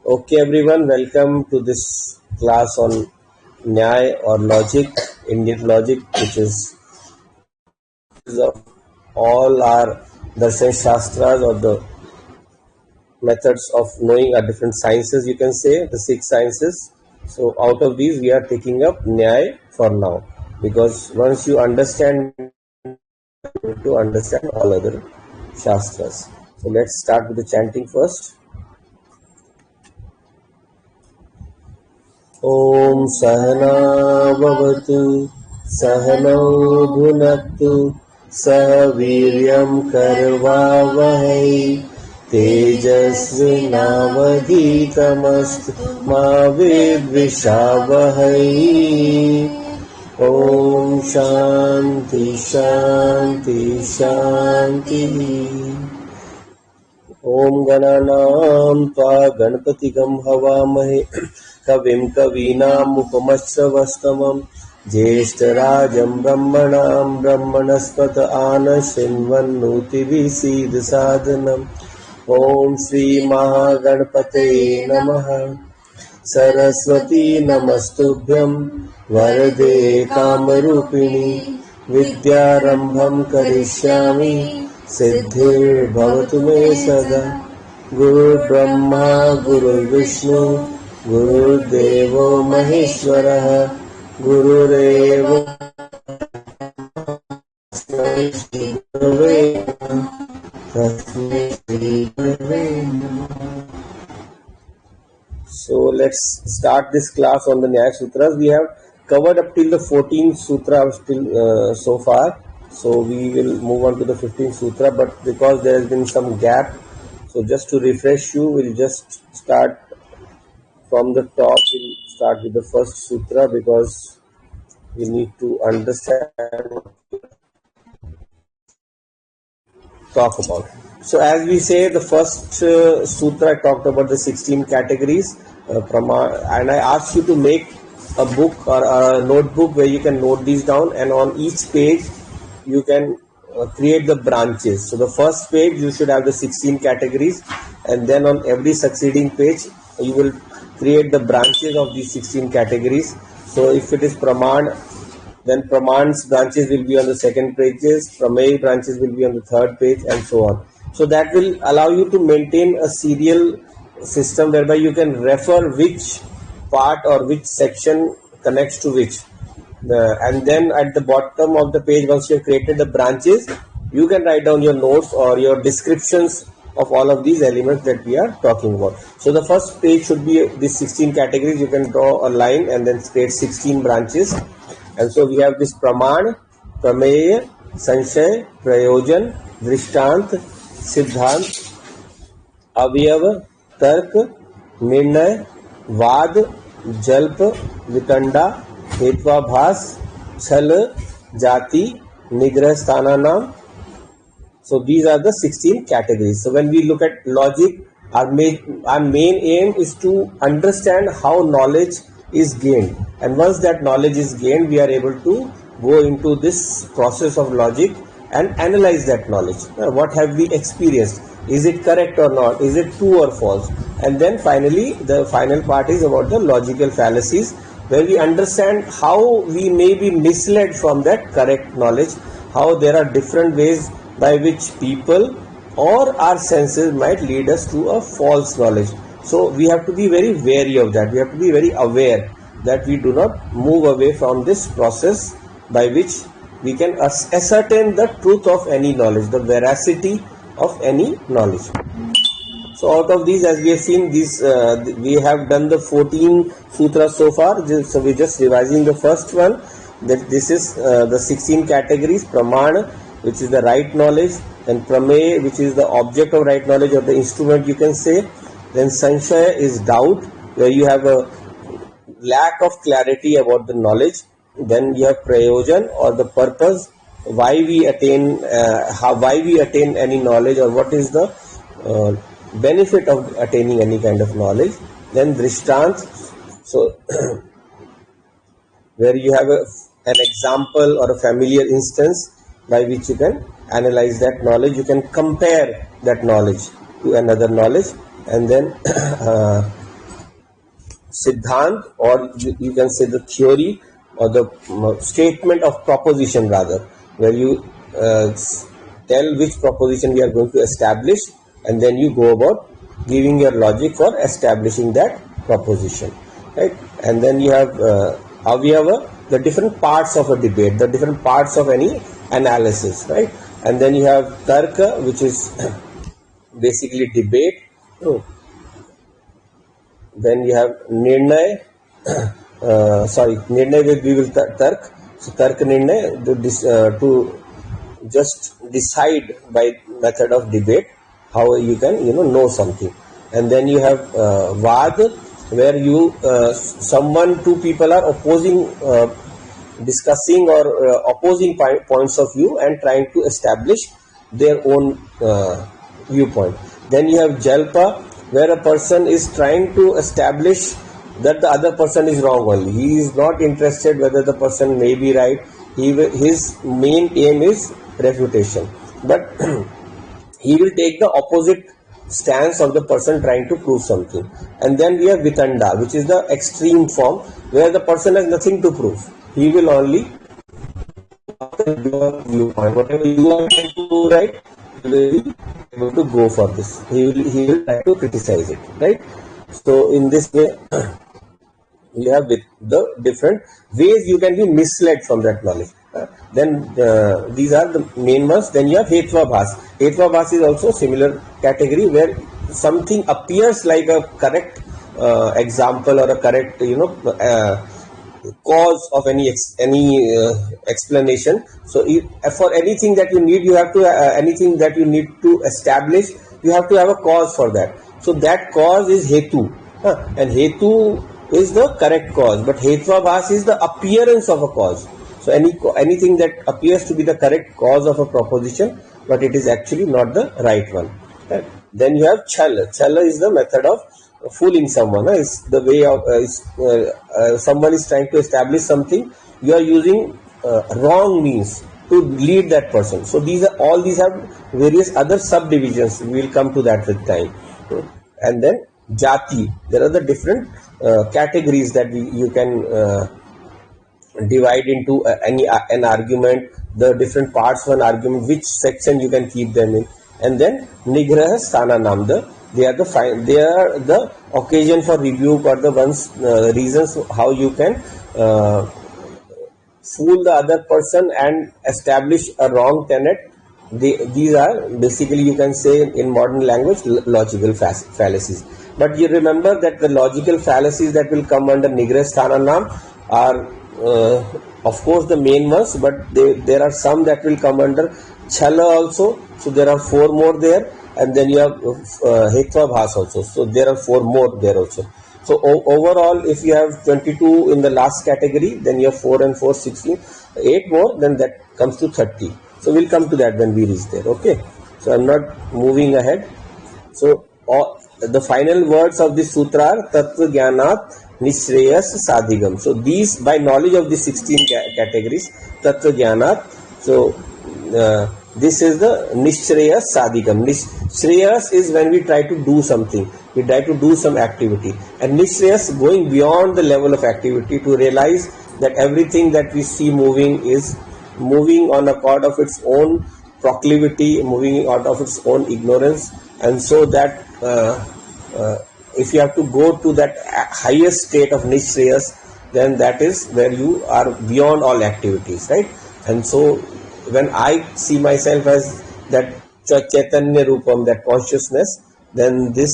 Okay, everyone, welcome to this class on Nyaya or logic, Indian logic, which is of all our darshan shastras or the methods of knowing our different sciences, you can say, the six sciences. So, out of these, we are taking up Nyaya for now because once you understand, to understand all other shastras. So, let's start with the chanting first. ॐ सहनाववतु सहनौ भुनक्तु सह वीर्यं करवावहै तेजस्विनावधीतमस्तु मा विद्विषावहै ॐ शान्ति शान्ति शान्तिः ॐ गणानां त्वा गणपतिगं हवामहे कविं कवीनामुपमश्रवस्तमं ज्येष्ठराजं ब्रह्मणां ब्रह्मणस्पत आनशृण्वन्नोतिभिः ॐ श्रीमहागणपतये नमः सरस्वती नमस्तुभ्यं वरदे कामरूपिणि विद्यारम्भं करिष्यामि सिद्धिर्भवतु मे सदा गुरुर्ब्रह्मा गुरुर्विष्णु गुरुर्देवो महेश्वरः गुरुरेव So let's start this class on the Nyaya Sutras. We have covered up till the 14th sutra so far. So we will move on to the 15th sutra, but because there has been some gap, so just to refresh you, we'll just start from the top. We'll start with the first sutra because we need to understand talk about. So as we say, the first sutra talked about the 16 categories, and I asked you to make a book or a notebook where you can note these down, and on each page you can create the branches. So the first page you should have the 16 categories, and then on every succeeding page you will create the branches of these 16 categories. So if it is Praman, then Praman's branches will be on the second pages, Pramay branches will be on the third page, and so on. So that will allow you to maintain a serial system whereby you can refer which part or which section connects to which. And then at the bottom of the page, once you have created the branches, you can write down your notes or your descriptions of all of these elements that we are talking about. So the first page should be these 16 categories. You can draw a line and then create 16 branches. And so we have this Praman, Prameya, Sanshay, Prayojan, Drishtant, Siddhant, Avyav, Tark, Nirnay, Vad, Jalp, Vitanda, Hetvabhas, Chal, Jati, Nigrah Sthananam. So these are the 16 categories. So when we look at logic, our main aim is to understand how knowledge is gained. And once that knowledge is gained, we are able to go into this process of logic and analyze that knowledge. What have we experienced? Is it correct or not? Is it true or false? And then finally, the final part is about the logical fallacies, where we understand how we may be misled from that correct knowledge, how there are different ways by which people or our senses might lead us to a false knowledge. So we have to be very wary of that. We have to be very aware that we do not move away from this process by which we can ascertain the truth of any knowledge, the veracity of any knowledge. So out of these, as we have seen, we have done the 14 sutras so far. So we're just revising the first one. That this is the 16 categories: Pramana, which is the right knowledge, then Pramay, which is the object of right knowledge or the instrument, you can say. Then Sanshaya is doubt, where you have a lack of clarity about the knowledge. Then you have Prayojan, or the purpose, why we attain any knowledge, or what is the benefit of attaining any kind of knowledge. Then Drishtant, so where you have an example or a familiar instance by which you can analyze that knowledge, you can compare that knowledge to another knowledge. And then siddhant, or you can say the theory or the statement of proposition rather, where you tell which proposition we are going to establish, and then you go about giving your logic for establishing that proposition, right? And then you have avyava, the different parts of a debate, the different parts of any analysis, right? And then you have tarka, which is basically debate. Then you have nirnay, nirnay we will tark. So tark nirnay to just decide by method of debate how you can know something. And then you have vad, where you two people are opposing, discussing or opposing points of view and trying to establish their own viewpoint. Then you have jalpa, where a person is trying to establish that the other person is wrong only. He is not interested whether the person may be right. His main aim is refutation, but he will take the opposite stance of the person trying to prove something. And then we have vitanda, which is the extreme form, where the person has nothing to prove. He will only your viewpoint, whatever you are trying to do right, he will be able to go for this. He will try to criticize it, right? So in this way, you have with the different ways you can be misled from that knowledge. Then these are the main ones. Then you have hetvabhas. Hetvabhas is also similar category, where something appears like a correct example or a correct cause of any explanation. So for anything that you need, you have to anything that you need to establish, you have to have a cause for that. So that cause is hetu, and hetu is the correct cause, but hetvabhas is the appearance of a cause. So anything that appears to be the correct cause of a proposition, but it is actually not the right one. Right? Then you have chala. Chala is the method of fooling someone. It's the way of someone is trying to establish something. You are using wrong means to lead that person. So all these have various other subdivisions. We will come to that with time. And then jati. There are the different categories that you can divide into an argument, the different parts of an argument, which section you can keep them in. And then nigraha sthana namda, they are the occasion for rebuke, or the reasons how you can fool the other person and establish a wrong tenet. These are basically, you can say in modern language, logical fallacies. But you remember that the logical fallacies that will come under nigraha sthana nam are of course the main ones, but there are some that will come under chala also. So there are 4 more there, and then you have hetvabhas also. So there are 4 more there also. So overall, if you have 22 in the last category, then you have 4 and 4, 16, 8 more, then that comes to 30. So we'll come to that when we reach there. Okay. So I'm not moving ahead. So the final words of this sutra are tattva jnanat nishreyas sadhigam. So these, by knowledge of the 16 categories, tattva jnanat. So this is the nishreyas sadhigam. Shreyas is when we try to do something, we try to do some activity, and nishreyas, going beyond the level of activity to realize that everything that we see moving is moving on account of its own proclivity, moving out of its own ignorance. And so that if you have to go to that highest state of nishreyas, then that is where you are beyond all activities, right? And so when I see myself as that chaitanya rupam, that consciousness, then this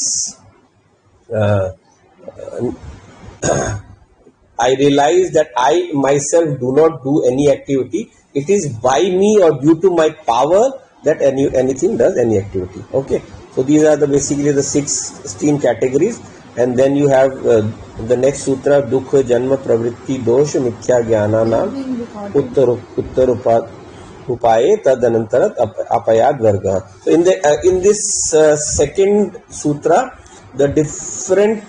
I realize that I myself do not do any activity. It is by me or due to my power that anything does any activity. Okay. So these are basically the 16 categories. And then you have the next sutra, Dukha Janma Pravritti Dosha Mithya Jnana Nam Uttarupaye Tadanantarat Apayad Varga. So in this second sutra, the different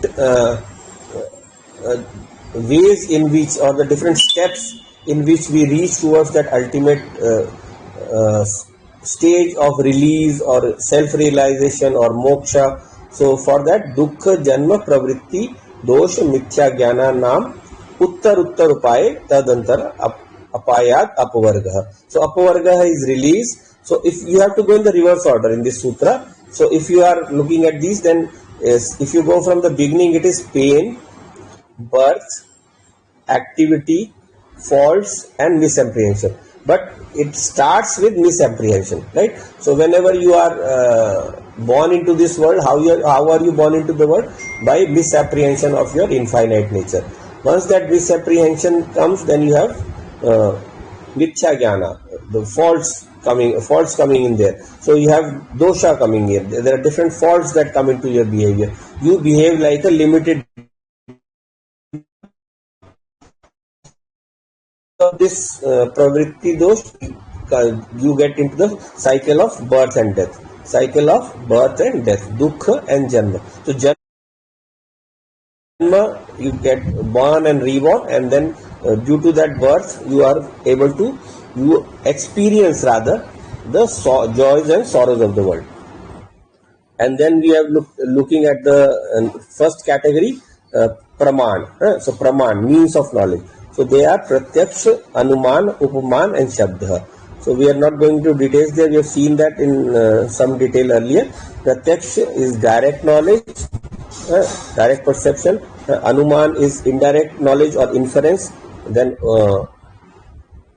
ways in which, or the different steps in which we reach towards that ultimate stage of release or self-realization or moksha. So for that, dukkha janma pravritti दोष मिथ्या ज्ञाना नाम उत्तर उत्तर उपाय तदंतर apayat apavarga. So apavarga is release. So if you have to go in the reverse order in this sutra. So if you are looking at these, then if you go from the beginning, it is pain, birth, activity, faults, and misapprehension. But it starts with misapprehension, right? So whenever you are born into this world, how are you born into the world? By misapprehension of your infinite nature. Once that misapprehension comes, then you have mithya jnana, the faults coming in there. So you have dosha coming in. There are different faults that come into your behavior. You behave like a limited of this pravritti dosh, you get into the cycle of birth and death. Dukkha and janma. So janma, you get born and reborn, and then due to that birth, you experience rather the joys and sorrows of the world. And then we have looking at the first category, praman. So praman, means of knowledge. So they are pratyaksha, anuman, upaman, and shabda. So we are not going to details there. We have seen that in some detail earlier. Pratyaksha is direct knowledge, direct perception. Anuman is indirect knowledge or inference. Then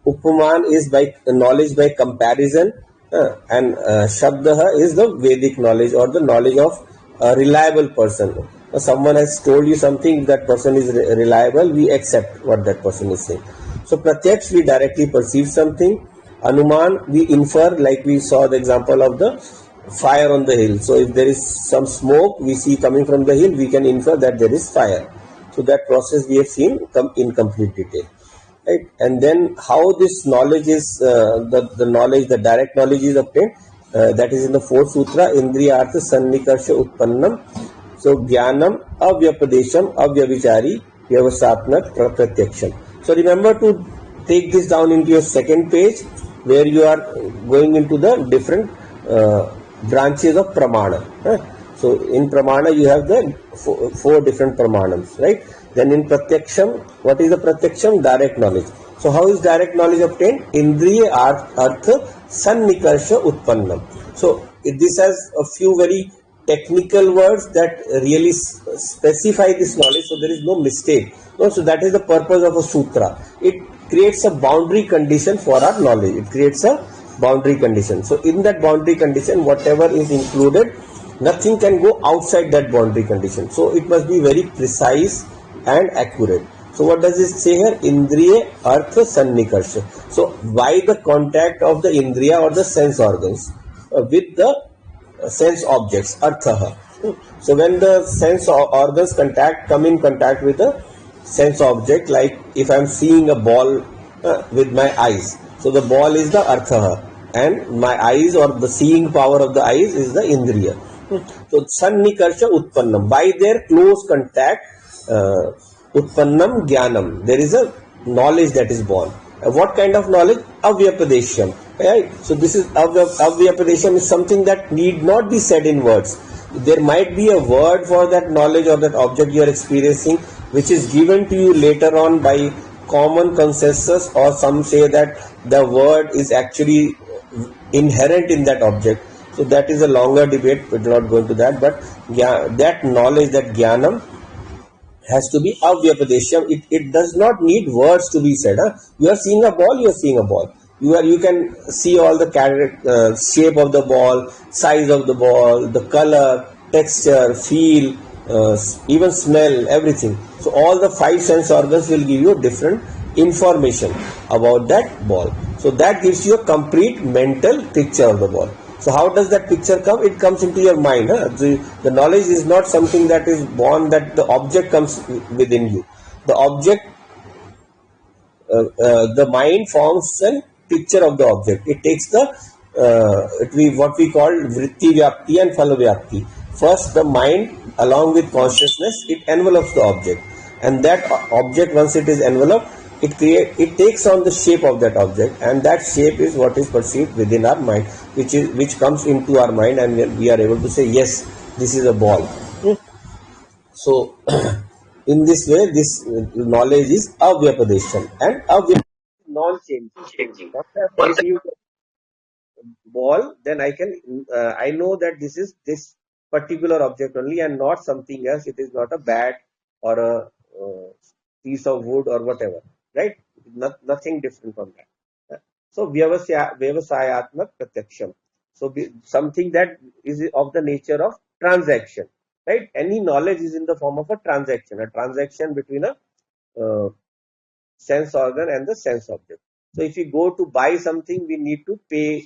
Upaman is by knowledge by comparison, and Shabdaha is the Vedic knowledge or the knowledge of a reliable person. Someone has told you something, that person is reliable, we accept what that person is saying. So Pratyaksh, we directly perceive something. Anuman, we infer, like we saw the example of the fire on the hill. So if there is some smoke we see coming from the hill, we can infer that there is fire. So that process we have seen in complete detail. Right? And then how this knowledge is, the direct knowledge is obtained, that is in the fourth sutra, Indriya Artha Sannikarsha Utpannam. So Jnanam Avyapadesham Avyavichari Vyavasatnat Pratyaksham. So remember to take this down into your second page, where you are going into the different branches of Pramana. So in Pramana you have the four different Pramanams, right? Then in Pratyaksham, what is the Pratyaksham? Direct knowledge. So how is direct knowledge obtained? Indriya Artha Sannikarsha Utpannam. So this has a few very technical words that really specify this knowledge, so there is no mistake. No, so that is the purpose of a sutra. It creates a boundary condition for our knowledge. It creates a boundary condition. So in that boundary condition, whatever is included, nothing can go outside that boundary condition. So it must be very precise and accurate. So what does it say here? Indriya Artha Sannikarsha. So by the contact of the Indriya or the sense organs with the sense objects, Artha. So when the sense organs come in contact with the sense object, like if I am seeing a ball with my eyes, so the ball is the Artha, and my eyes or the seeing power of the eyes is the Indriya. So Sannikarsha Utpannam, by their close contact, Utpannam Jnanam, there is a knowledge that is born. What kind of knowledge? Avyapadesham. Right? So this is Avyapadesham is something that need not be said in words. There might be a word for that knowledge or that object you are experiencing, which is given to you later on by common consensus, or some say that the word is actually inherent in that object. So that is a longer debate. We will not go into that. But that knowledge, that Jnanam, has to be Avyapadesham. It does not need words to be said. You are seeing a ball, you are seeing a ball. You can see all the shape of the ball, size of the ball, the color, texture, feel, even smell, everything. So all the five sense organs will give you different information about that ball. So that gives you a complete mental picture of the ball. So how does that picture come? It comes into your mind. The knowledge is not something that is born, that the object comes within you. The object, the mind forms a picture of the object. It takes what we call vritti vyapti and phala vyapti. First, the mind along with consciousness, it envelops the object, and that object, once it is enveloped, it takes on the shape of that object, and that shape is what is perceived within our mind, which comes into our mind, and we are able to say, yes, this is a ball. So In this way, this knowledge is avyapadeshan, and avyapadeshan non-changing. Once I have perceived ball, then I know that this is this particular object only and not something else. It is not a bat or a piece of wood or whatever, right? Nothing different from that. So vyavasayatmak pratyaksham. So something that is of the nature of transaction, right? Any knowledge is in the form of a transaction between a uh, sense organ and the sense object. So if we go to buy something, we need to pay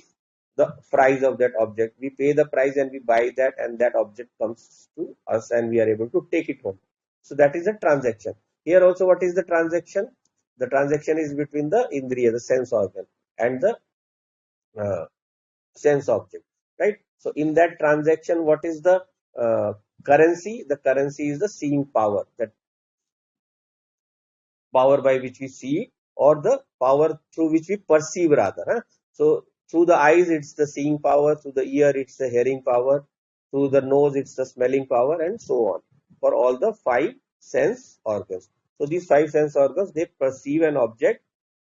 the price of that object. We pay the price and we buy that, and that object comes to us and we are able to take it home. So that is a transaction. Here also, what is the transaction? The transaction is between the indriya, the sense organ, and the uh, sense object, right? So in that transaction, what is the currency? The currency is the seeing power, that power by which we see, or the power through which we perceive rather. Huh? So through the eyes, it's the seeing power; through the ear, it's the hearing power; through the nose, it's the smelling power, and so on. For all the five sense organs. So these five sense organs, they perceive an object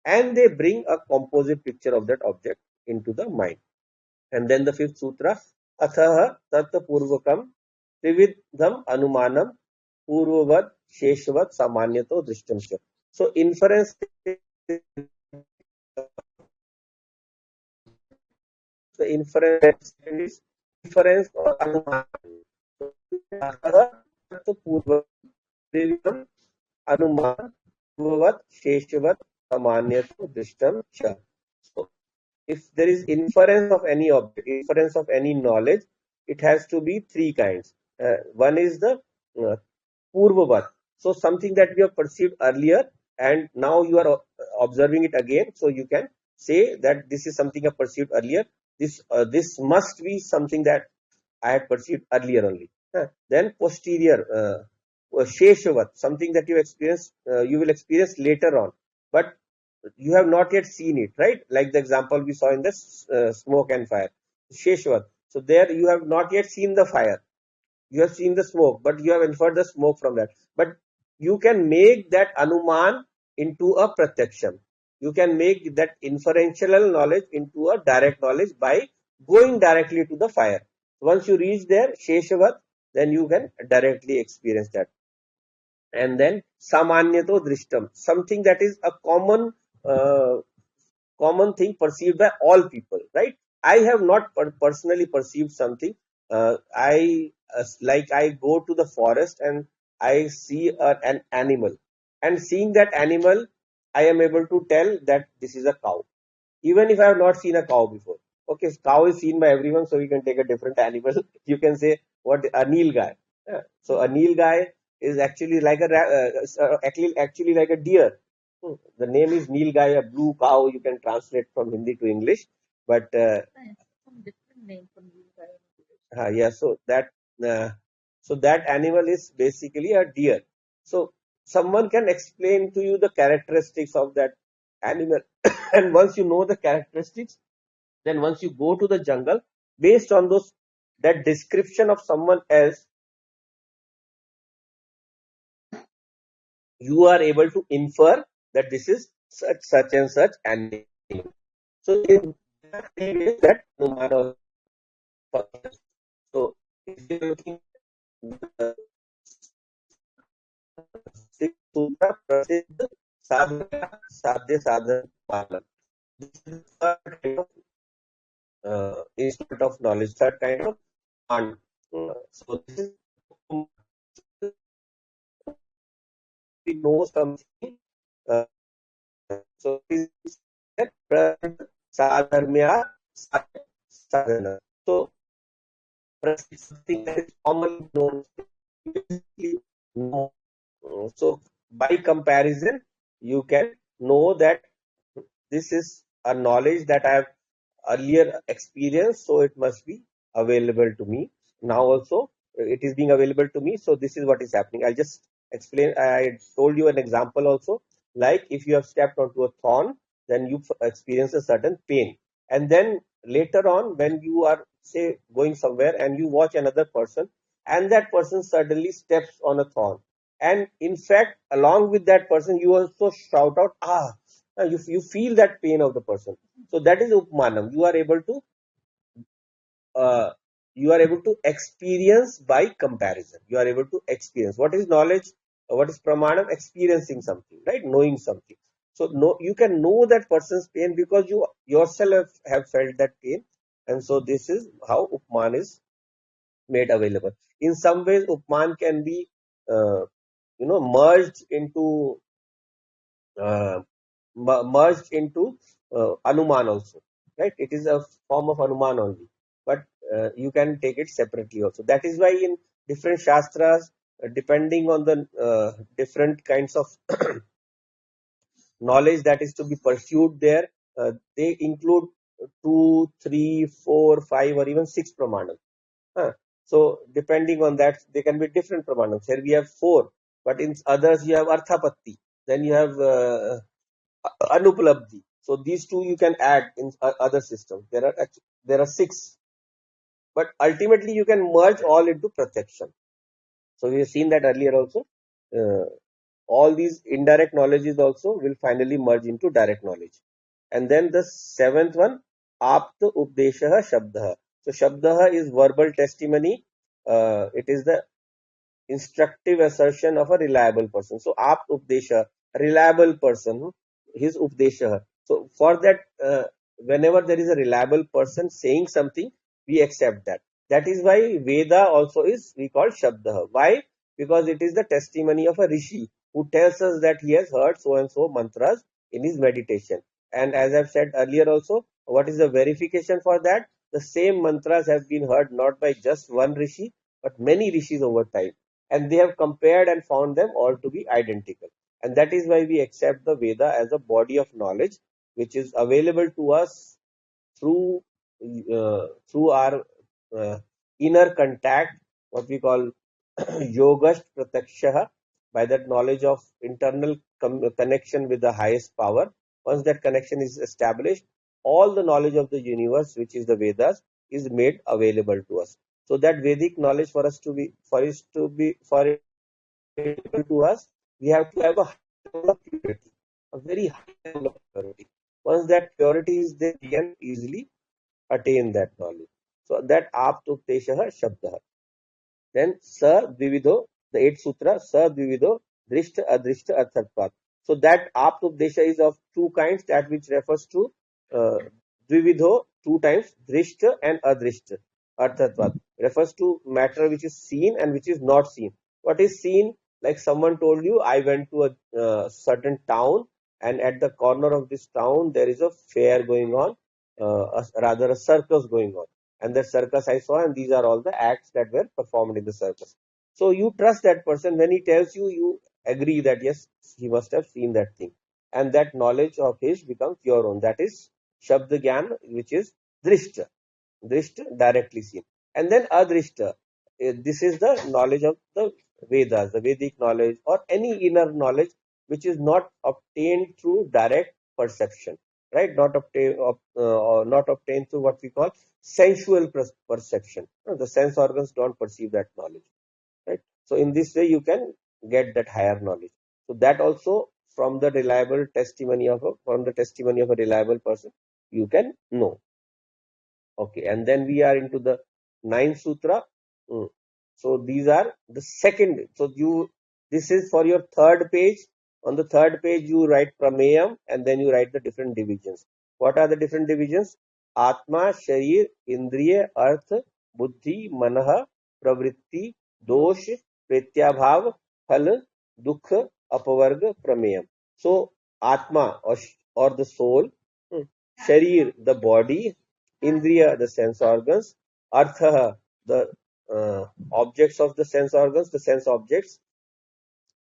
and they bring a composite picture of that object into the mind. And then the fifth sutra, athaha tatta purvakam vividham anumanam purvavat sheshvat samanyato drishtam. So inference, the inference is inference or anuman. So athaha tatta purvakam vividham anuman purvavat sheshvat samanyato drishtam. So if there is inference of any object, inference of any knowledge, it has to be three kinds. One is the uh, purvavat. So something that we have perceived earlier and now you are observing it again. So you can say that this is something I perceived earlier. This must be something that I had perceived earlier only. Then posterior, sheshavat, something that you will experience later on, but you have not yet seen it, right? Like the example we saw in the smoke and fire, sheshvat. So there you have not yet seen the fire, you have seen the smoke, but you have inferred the smoke from that. But you can make that anuman into a pratyaksham. You can make that inferential knowledge into a direct knowledge by going directly to the fire. Once you reach there, Sheshavat, then you can directly experience that. And then Samanyato Drishtam, something that is a uh, common thing perceived by all people, right? I have not personally perceived something. Like I go to the forest and I see an animal, and seeing that animal, I am able to tell that this is a cow, even if I have not seen a cow before. Okay, cow is seen by everyone, so you can take a different animal. You can say what a Nilgai. Yeah. So a Nilgai is actually like actually like a deer. The name is Nilgai, a blue cow. You can translate from Hindi to English, but yeah. Uh, so that animal is basically a deer. So someone can explain to you the characteristics of that animal, and once you know the characteristics, then once you go to the jungle, based on those that description of someone else, you are able to infer that this is such and such animal. So in that way that Numara functions. So if you're looking at the sixth sutra, Prasiddha Sadhana Sadhya Sadhana Palan. This is the third kind of instrument of knowledge, third kind of command. So this is we know something. Uh, so this is sadharmya sadhana. So something that is commonly known. Know. So by comparison, you can know that this is a knowledge that I have earlier experienced, so it must be available to me now also. It is being available to me, so this is what is happening. I'll just explain. I told you an example also, like if you have stepped onto a thorn, then you experience a certain pain, and then later on when you are say going somewhere and you watch another person and that person suddenly steps on a thorn, And in fact, along with that person, you also shout out, ah, you feel that pain of the person. So that is upmanam. Uh, you are able to experience by comparison. You are able to experience. What is knowledge? What is pramanam? Experiencing something, right? Knowing something. So no, you can know that person's pain because you yourself have felt that pain. And so this is how upman is made available. In some ways, upman can be uh, merged into uh, merged into Anuman also, right? It is a form of Anuman only, but you can take it separately also. That is why in different Shastras, depending on the different kinds of knowledge that is to be pursued there, they include two, three, four, five, or even six pramanam. Huh. So depending on that, they can be different pramanams. Here we have four, but in others you have Arthapatti. Then you have Anuplabdhi. So these two you can add in other systems. There are six, but ultimately you can merge all into Pratyaksha. So we have seen that earlier also. Uh, all these indirect knowledges also will finally merge into direct knowledge. And then the seventh one, Apta Updeshaha Shabdaha. So Shabdaha is verbal testimony. It is the instructive assertion of a reliable person. So, apt updesha, reliable person, his updesha. So, for that, whenever there is a reliable person saying something, we accept that. That is why Veda also is we call Shabda. Why? Because it is the testimony of a rishi who tells us that he has heard so and so mantras in his meditation. And as I've said earlier also, what is the verification for that? The same mantras have been heard not by just one rishi, but many rishis over time, and they have compared and found them all to be identical. And that is why we accept the Veda as a body of knowledge which is available to us through through our uh, inner contact, what we call yogasht pratakshaha, by that knowledge of internal connection with the highest power. Once that connection is established, all the knowledge of the universe, which is the Vedas, is made available to us. So that Vedic knowledge, for it available to us, we have to have a high level of purity, a very high level of purity. Once that purity is there, we can easily attain that knowledge. So that aptukteshaha shabda. Then Sa Dvivido, the eighth sutra, Sa Dvivido, Drishta Adrishta Arthatvat. So that Aptupdesha is of two kinds, that which refers to uh, Dvivido two times, Drishta and Adrishta Arthatvat. Refers to matter which is seen and which is not seen. What is seen? Like someone told you, I went to a certain town, and at the corner of this town there is a fair going on, rather a circus going on, and that circus I saw, and these are all the acts that were performed in the circus. So you trust that person when he tells you, you agree that yes, he must have seen that thing, and that knowledge of his becomes your own. That is Shabda Gyan, which is Drishta. Drishta, directly seen. And then Adrishta. This is the knowledge of the Vedas, the Vedic knowledge, or any inner knowledge which is not obtained through direct perception, right? Not obtained through what we call sensual perception. The sense organs don't perceive that knowledge, right? So in this way, you can get that higher knowledge. So that also from the testimony of a reliable person, you can know. Okay, and then we are into the ninth sutra. Mm. So these are the second. So this is for your third page. On the third page, you write prameyam, and then you write the different divisions. What are the different divisions? Atma, Sharir, Indriya, Arth, Buddhi, Manaha, Pravritti, Dosh, Pretyabhav, Phal, Dukha, Apavarga, Prameyam. So Atma, or the soul, Sharir, the body, Indriya, the sense organs, Artha, the objects of the sense organs, the sense objects,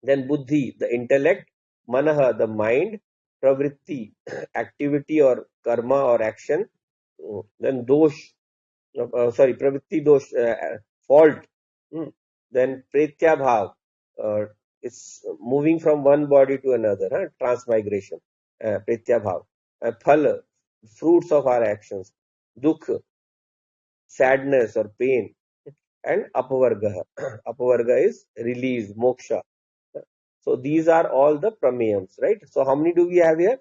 then Buddhi, the intellect, Manaha, the mind, Pravritti, activity or karma or action, then Dosh, Pravritti Dosh, fault, mm, then Pretyabhav, it's moving from one body to another, transmigration, Pretyabhav, Phal, fruits of our actions, Dukh, sadness or pain, and apavarga. Apavarga is release, moksha. So these are all the prameyams, right? So how many do we have here?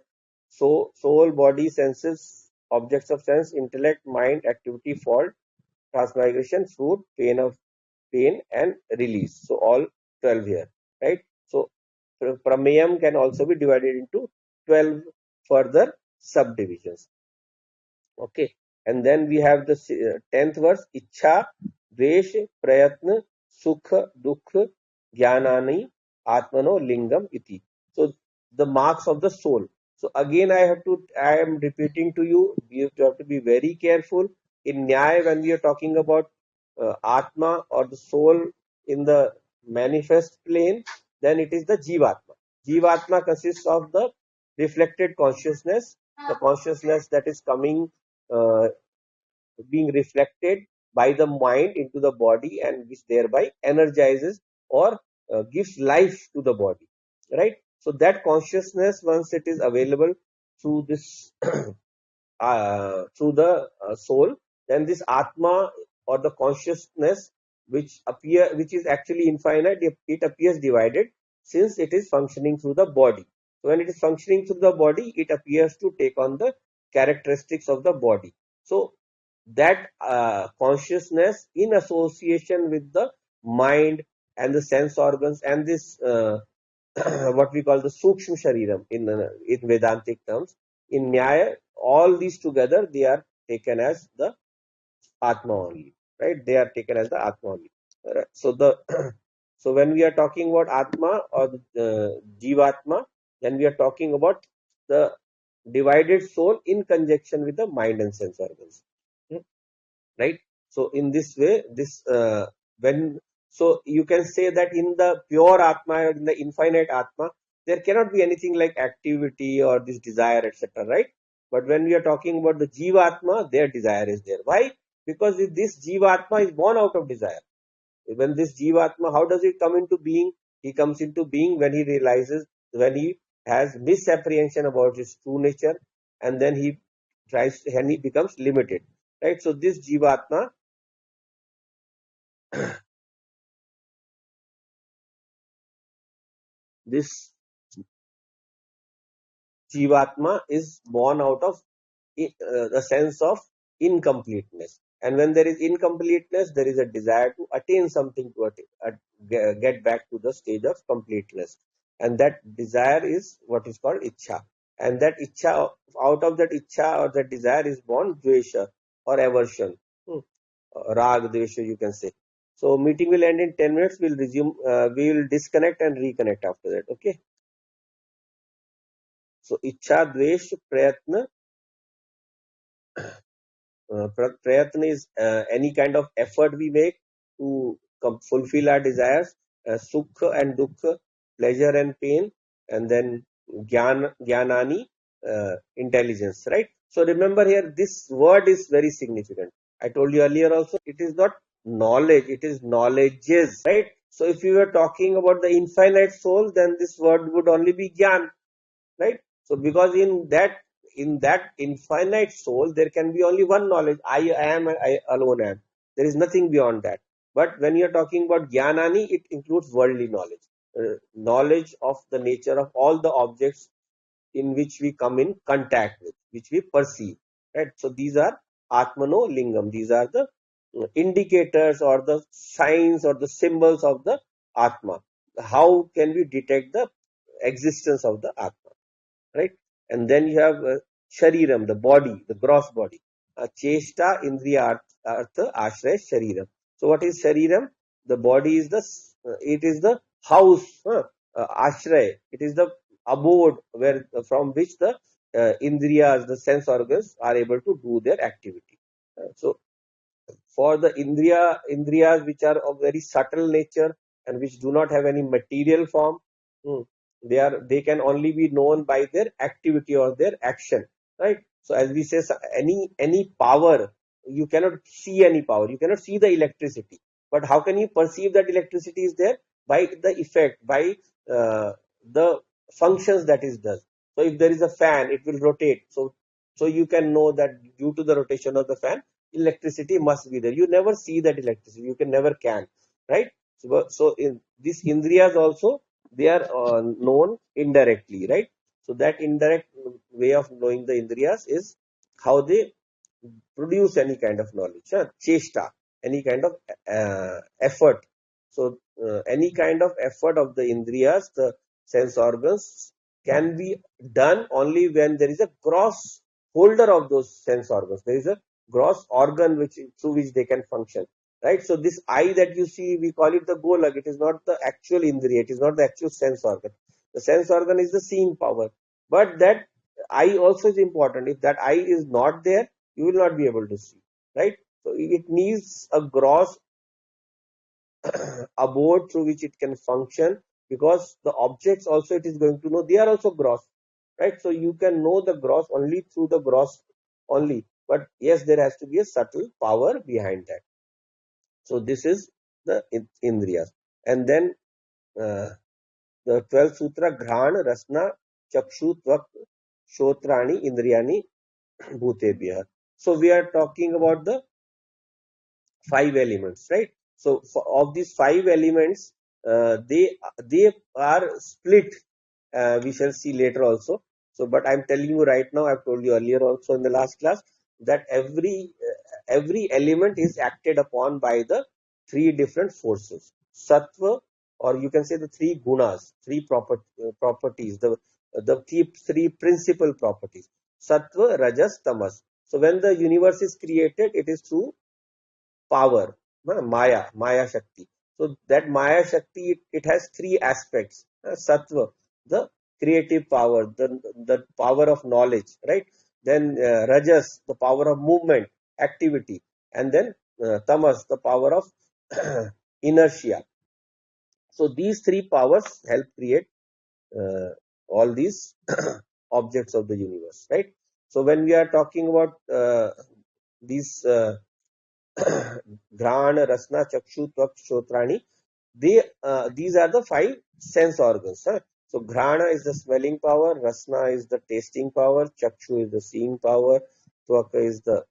So soul, body, senses, objects of sense, intellect, mind, activity, fault, transmigration, fruit, pain and release. So all 12 here, right? So prameyam can also be divided into 12 further subdivisions. Okay, and then we have the 10th verse: Ichha, Dvesh, Prayatna, Sukha, Dukha, Jnanani, Atmano, Lingam, Iti. So the marks of the soul. So again, I am repeating to you, you have to be very careful. In Nyaya, when we are talking about Atma or the soul in the manifest plane, then it is the Jivatma. Jivatma consists of the reflected consciousness, the consciousness that is coming, uh, being reflected by the mind into the body, and which thereby energizes or gives life to the body, right? So that consciousness, once it is available through this through the soul, then this atma or the consciousness, which is actually infinite, it appears divided, since it is functioning through the body. So when it is functioning through the body, it appears to take on the characteristics of the body. So that consciousness, in association with the mind and the sense organs and this what we call the Sukshma Shariram in Vedantic terms. In Nyaya, all these together, they are taken as the Atma only, right? They are taken as the Atma only. Right? So the so when we are talking about Atma or Jivatma, then we are talking about the divided soul in conjunction with the mind and sense organs. Hmm, right? So in this way, this when so you can say that in the pure atma or in the infinite atma, there cannot be anything like activity or this desire, etc., right? But when we are talking about the jiva atma, their desire is there. Why? Because if this jiva atma is born out of desire. When this jiva atma, how does it come into being? He comes into being when he realizes, when he has misapprehension about his true nature, and then he tries and he becomes limited, right? So this jiva atma, this Jivatma is born out of the sense of incompleteness. And when there is incompleteness, there is a desire to attain something, to get back to the stage of completeness. And that desire is what is called Ichha. And that Ichha, out of that Ichha or that desire is born Dvesha or aversion. Hmm. Rag, Dvesha, you can say. So meeting will end in 10 minutes. We'll resume. We will disconnect and reconnect after that. Okay. So Ichha, Dvesh, Prayatna. Prayatna is any kind of effort we make to fulfill our desires. Sukha and Dukkha, pleasure and pain, and then Jnanani, intelligence, right? So remember here, this word is very significant. I told you earlier also, it is not knowledge, it is knowledges, right? So if you were talking about the infinite soul, then this word would only be Jnana, right? So because in that infinite soul, there can be only one knowledge: I am, I alone am. There is nothing beyond that. But when you are talking about jnanani, it includes worldly knowledge, knowledge of the nature of all the objects in which we come in contact with, which we perceive, right? So these are atmano lingam. These are the indicators or the signs or the symbols of the atma. How can we detect the existence of the atma, right? And then you have shariram, the body, the gross body. Cheshta, indriya, artha, ashraya, shariram. So what is shariram? The body is it is the house, ashraya. It is the abode where from which the indriyas, the sense organs, are able to do their activity. So for the indriyas which are of very subtle nature and which do not have any material form, hmm, they can only be known by their activity or their action, right? So as we say, any power, you cannot see any power, you cannot see the electricity, but how can you perceive that electricity is there? By the effect, by the functions that is done. So if there is a fan, it will rotate. So you can know that due to the rotation of the fan, electricity must be there. You never see that electricity, you can never can, right? So in these indriyas also, they are known indirectly, right? So that indirect way of knowing the Indriyas is how they produce any kind of knowledge, chesta, any kind of effort. So any kind of effort of the Indriyas, the sense organs, can be done only when there is a gross holder of those sense organs. There is a gross organ which through which they can function, right? So this eye that you see, we call it the golak. It is not the actual Indriya. It is not the actual sense organ. The sense organ is the seeing power, but that eye also is important. If that eye is not there, you will not be able to see, right? So it needs a gross abode through which it can function, because the objects also it is going to know, they are also gross, right? So you can know the gross only through the gross only, but yes, there has to be a subtle power behind that. So this is the indriyas. And then uh, the 12th sutra, Ghrana, Rasna, Chakshu, Tvak, Shotrani, Indriyani, Bhutebhya. So we are talking about the five elements, right? So of these five elements, they are split. We shall see later also. So, but I'm telling you right now, I've told you earlier also in the last class, that every element is acted upon by the three different forces: sattva, or you can say the three gunas, properties, the three principal properties: sattva, rajas, tamas. So when the universe is created, it is through power, Maya Shakti. So that Maya Shakti, it has three aspects. Sattva, the creative power, the power of knowledge, right? Then Rajas, the power of movement, activity. And then Tamas, the power of inertia. So these three powers help create uh, all these objects of the universe, right? So when we are talking about these Ghrana, Rasna, Chakshu, Tvak, Shotrani, these are the five sense organs. Huh? So Ghrana is the smelling power, Rasna is the tasting power, Chakshu is the seeing power, Tvak is the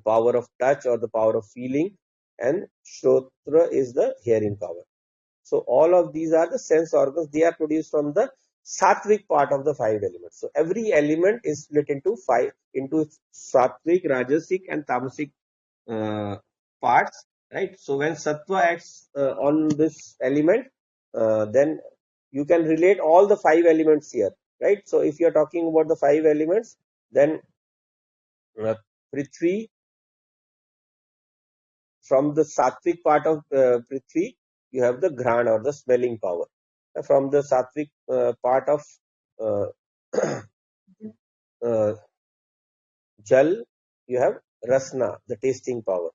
power of touch or the power of feeling, and Shrotra is the hearing power. So all of these are the sense organs. They are produced from the sattvic part of the five elements. So every element is split into sattvic, rajasic, and tamasic uh, parts, right? So when sattva acts on this element, then you can relate all the five elements here, right? So if you are talking about the five elements, then Prithvi, from the sattvic part of Prithvi, you have the ghrana or the smelling power. From the sattvic part of uh, uh, jal, you have rasna, the tasting power.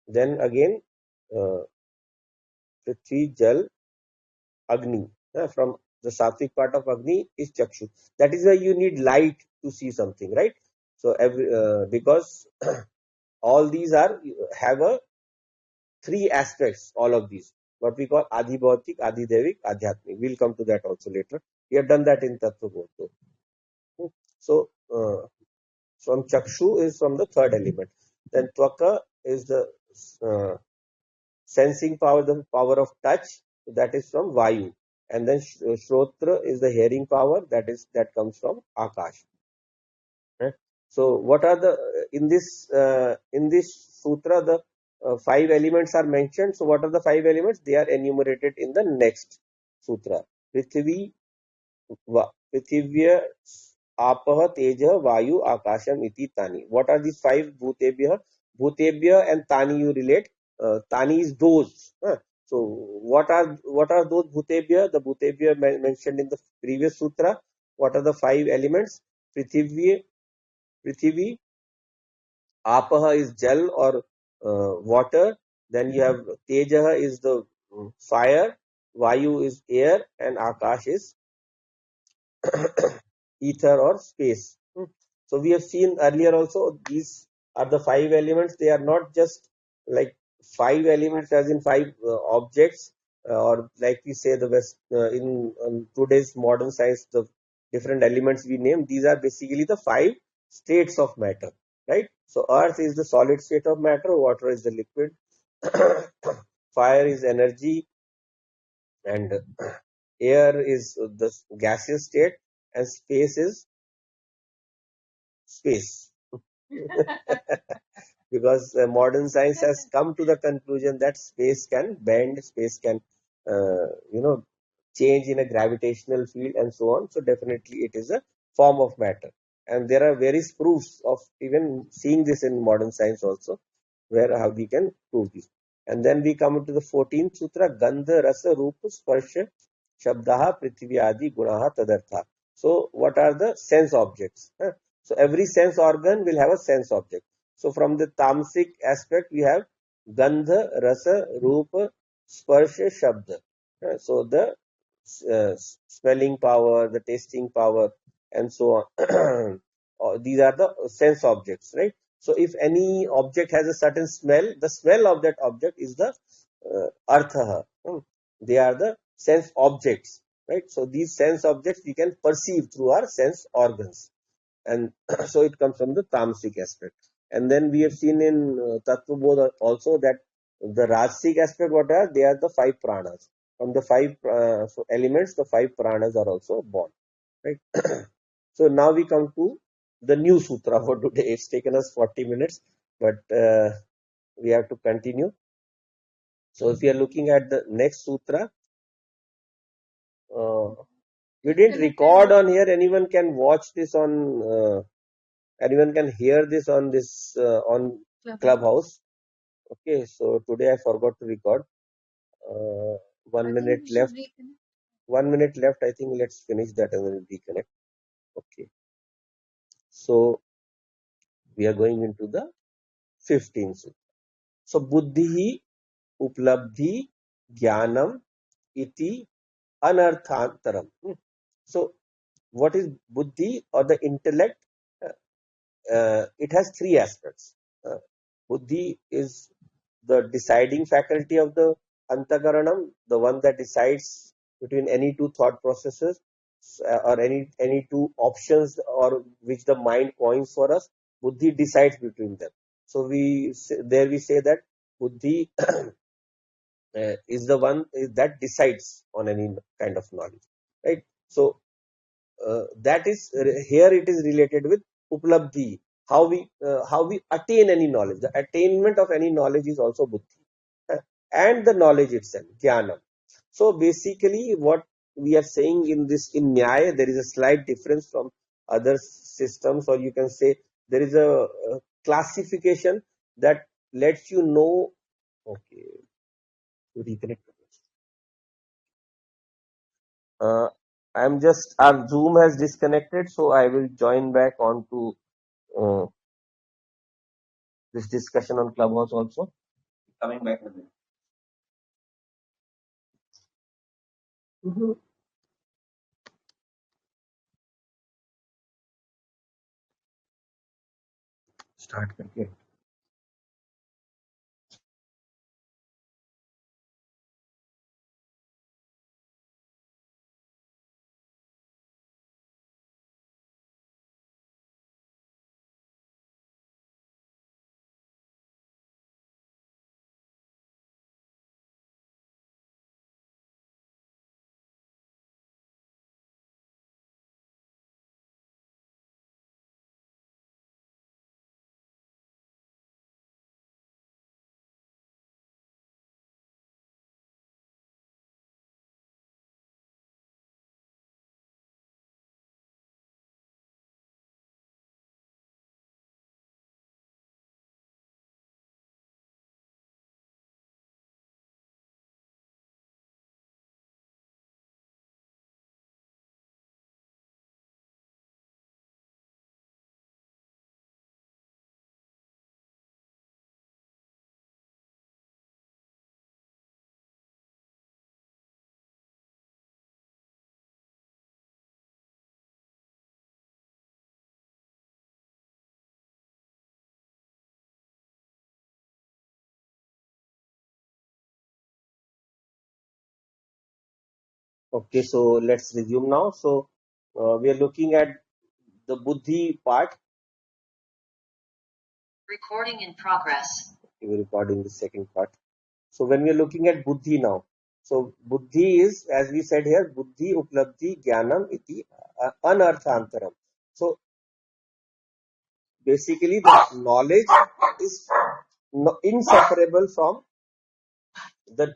Then again, uh, Prithvi, jal, Agni. From the sattvic part of Agni is Chakshu. That is why you need light to see something, right? So because all these have a three aspects, all of these. What we call Adhibhautik, Adhidevik, Adhyatmik. We'll come to that also later. We have done that in Tattva Bodh. So from Chakshu is from the third element. Then Tvaka is the uh, sensing power, the power of touch, that is from Vayu. And then Shrotra is the hearing power, that comes from Akash. Right? So what are the in this sutra, the five elements are mentioned. So what are the five elements? They are enumerated in the next sutra. Prithvi, Prithivya, Apah, Teja, Vayu, Akasham, Iti, Tani. What are these five? Bhutebhya. Bhutebhya and Tani you relate. Tani is those. So what are those Bhutebhya? The Bhutebhya mentioned in the previous sutra. What are the five elements? Prithivya, Prithvi, Apaha is jal or water. Then you have Tejaha is the fire, Vayu is air, and Akash is ether or space. So we have seen earlier also, these are the five elements. They are not just like five elements as in five objects, or like we say the West in today's modern science, the different elements we name. These are basically the five states of matter, right? So earth is the solid state of matter, water is the liquid, fire is energy, and air is the gaseous state, and space is space. Because modern science has come to the conclusion that space can bend, space can, you know, change in a gravitational field and so on. So definitely it is a form of matter. And there are various proofs of even seeing this in modern science also, where how we can prove this. And then we come to the 14th sutra, Gandha, Rasa, Rupa, Sparsha, Shabdaha, Prithvi, Adi, Gunaha, Tadartha. So what are the sense objects? Huh? So every sense organ will have a sense object. So from the tamasic aspect, we have Gandha, Rasa, Rupa, Sparsha, Shabda. So the smelling power, the tasting power, and so on. These are the sense objects, right? So if any object has a certain smell, the smell of that object is the artha. They are the sense objects, right? So these sense objects we can perceive through our sense organs, and so it comes from the tamasic aspect. And then we have seen in Tattva Bodha also that the Rajasic aspect, what are they? Are the five pranas. From the five so elements, the five pranas are also born, right? So now we come to the new sutra for today. It's taken us 40 minutes, but we have to continue. So if we are looking at the next sutra, uh, we didn't record on here. Anyone can watch this on, anyone can hear this on on Clubhouse. Okay, so today I forgot to record. 1 minute left. 1 minute left. I think let's finish that and then reconnect. Okay, so we are going into the 15th sutra. So buddhi uplabdhi jnanam iti anarthantaram. So what is buddhi or the intellect? It has three aspects. Uh, Buddhi is the deciding faculty of the antakaranam, the one that decides between any two thought processes, or any two options or which the mind coins for us. Buddhi decides between them. So there we say that Buddhi is the one that decides on any kind of knowledge, right? So that is here it is related with uplabdhi, how we attain any knowledge. The attainment of any knowledge is also buddhi, and the knowledge itself, jnanam. So basically what we are saying in this, in Nyaya, there is a slight difference from other systems, or you can say there is a classification that lets you know. Okay, to reconnect. I'm just, our Zoom has disconnected, so I will join back onto uh, this discussion on Clubhouse also. Coming back in a minute. Mhm. Start again. Okay, so let's resume now. So we are looking at the buddhi part. Recording in progress. Okay, we're recording the second part. So when we are looking at buddhi now, So buddhi is, as we said here, buddhi uplabdhi jnanam iti anarthantaram. So basically, the knowledge is inseparable from the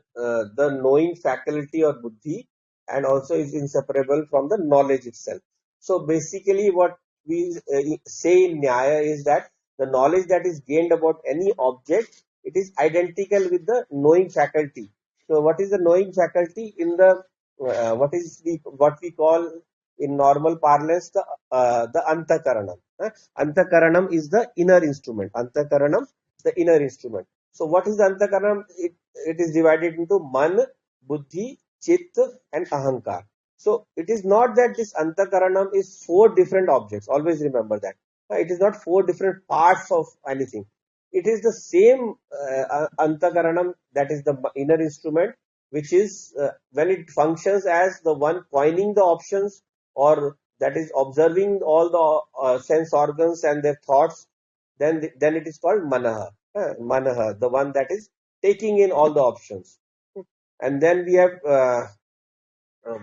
knowing faculty or buddhi, and also is inseparable from the knowledge itself. So basically what we say in Nyaya is that the knowledge that is gained about any object, it is identical with the knowing faculty. So what is the knowing faculty in the what we call in normal parlance the antakaranam. Antakaranam is the inner instrument. Antakaranam, the inner instrument. So what is the antakaranam? It is divided into man, buddhi, chit, and ahankar. So it is not that this antakaranam is four different objects. Always remember that. It is not four different parts of anything. It is the same antakaranam, that is the inner instrument, which is when it functions as the one coining the options, or that is observing all the sense organs and their thoughts, then it is called manaha. Manaha, the one that is taking in all the options. And then we have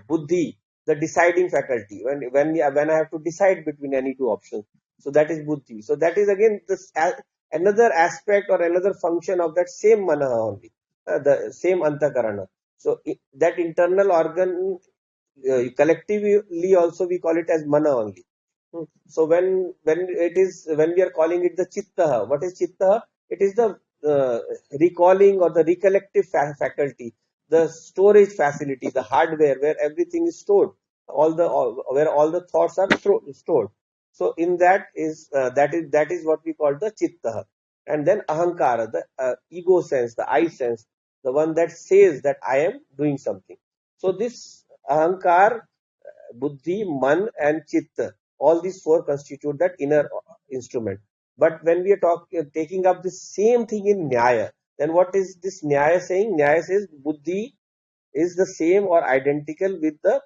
buddhi, the deciding faculty. When I have to decide between any two options, so that is buddhi. So that is again this another aspect or another function of that same manaha only, the same antakarana. So that internal organ, collectively also we call it as mana only. So when we are calling it the chitta, what is chitta? It is the recalling or the recollective faculty, the storage facility, the hardware where everything is stored, where all the thoughts are stored. So in that is what we call the chitta. And then ahankara, the ego sense, the I sense, the one that says that I am doing something. So this ahankar, buddhi, man, and chitta, all these four constitute that inner instrument. But when we are taking up the same thing in Nyaya, then what is this Nyaya saying? Nyaya says buddhi is the same or identical with the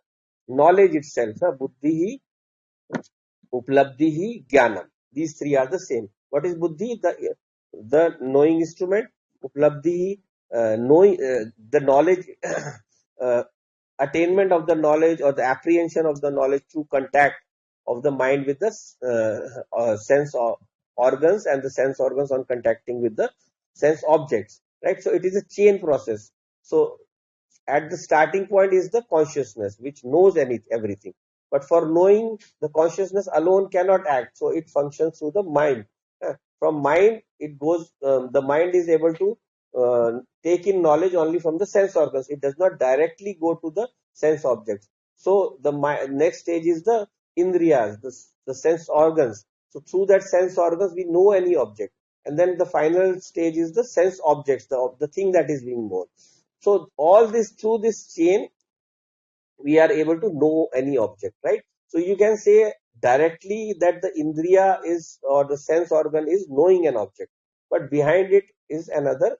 knowledge itself. Buddhi, uplabdhi, jnanam. These three are the same. What is buddhi? The knowing instrument. Uplabdhi, knowing the knowledge, uh, attainment of the knowledge or the apprehension of the knowledge through contact of the mind with the sense organs, and the sense organs on contacting with the sense objects. Right. So it is a chain process. So at the starting point is the consciousness which knows everything, but for knowing, the consciousness alone cannot act, so it functions through the mind. From mind it goes, the mind is able to take in knowledge only from the sense organs. It does not directly go to the sense objects. So the next stage is the indriyas, the sense organs. So through that sense organs we know any object, and then the final stage is the sense objects, the thing that is being known. So all this, through this chain, we are able to know any object, right? So you can say directly that the indriya is, or the sense organ is knowing an object, but behind it is another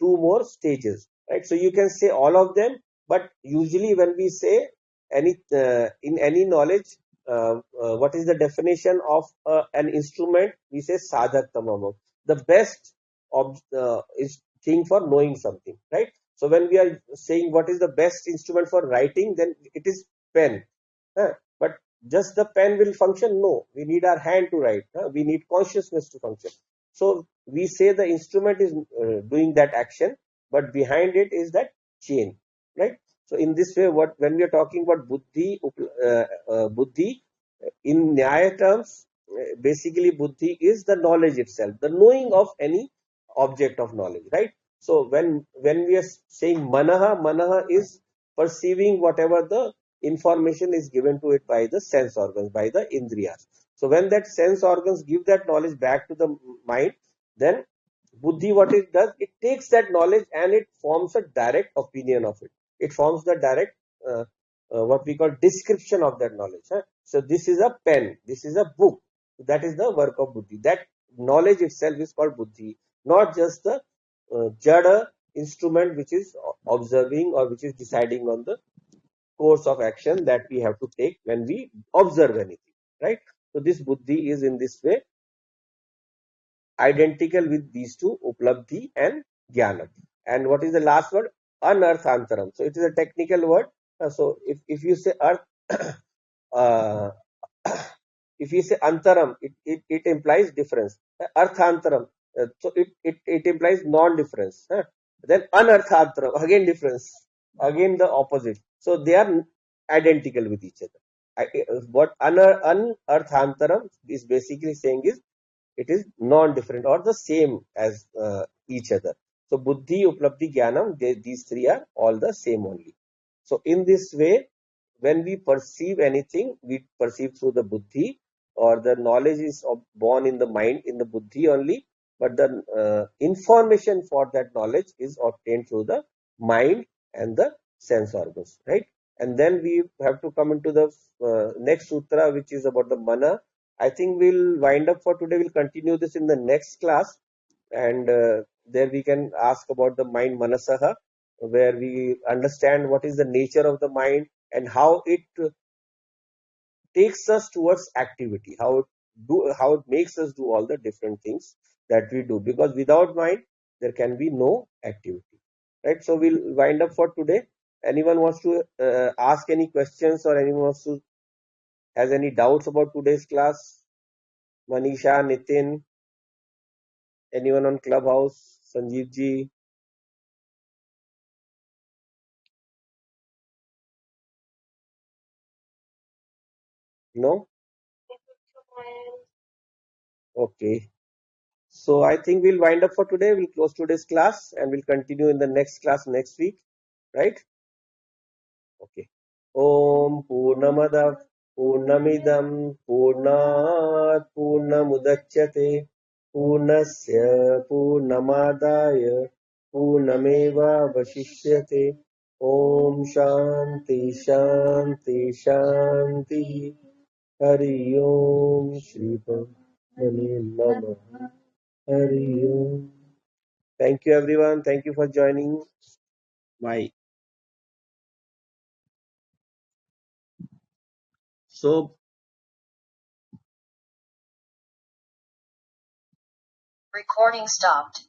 two more stages, right? So you can say all of them, but usually when we say in any knowledge, what is the definition of an instrument? We say sadhak tamamam, the best is thing for knowing something, right? So when we are saying what is the best instrument for writing, then it is pen. But just the pen will function? No, we need our hand to write. We need consciousness to function. So we say the instrument is doing that action, but behind it is that chain, right? So in this way, when we are talking about buddhi in Nyaya terms, basically buddhi is the knowledge itself, the knowing of any object of knowledge, right? So when we are saying manaha is perceiving whatever the information is given to it by the sense organs, by the indriyas. So when that sense organs give that knowledge back to the mind, then buddhi, what it does, it takes that knowledge and it forms a direct opinion of it. It forms the direct what we call description of that knowledge. So this is a pen, this is a book. That is the work of buddhi. That knowledge itself is called buddhi, not just the jada instrument which is observing or which is deciding on the course of action that we have to take when we observe anything, right? So this buddhi is in this way identical with these two, uplabdhi and jnanam. And what is the last word? Anarthantaram. So it is a technical word. So if you say earth, uh, if you say antaram, it implies difference. Arthantaram, so it implies non-difference. Then anarthantaram, again difference, again the opposite. So they are identical with each other. What anarthantaram is basically saying is it is non-different or the same as each other. So buddhi, uplabdhi, jnanam, these three are all the same only. So in this way, when we perceive anything, we perceive through the buddhi, or the knowledge is born in the mind, in the buddhi only, but the information for that knowledge is obtained through the mind and the sense organs, right? And then we have to come into the next sutra, which is about the mana. I think we'll wind up for today. We'll continue this in the next class, and there we can ask about the mind manasaha, where we understand what is the nature of the mind and how it takes us towards activity, how it makes us do all the different things that we do. Because without mind, there can be no activity, right? So we'll wind up for today. Anyone wants to ask any questions, or anyone wants to has any doubts about today's class? Manisha, Nitin, anyone on Clubhouse? Sanjeev ji? No? Okay. So I think we'll wind up for today. We'll close today's class and we'll continue in the next class next week. Right? Okay. Om Purnamada Purnamidam Purnat Purnamudachyate Purnasya Purnamadaya Purnameva Vashishyate. Om Shanti Shanti Shanti. Hari Om Shri Paramatmane Namah. Hari Om. Thank you, everyone. Thank you for joining. Bye. So, recording stopped.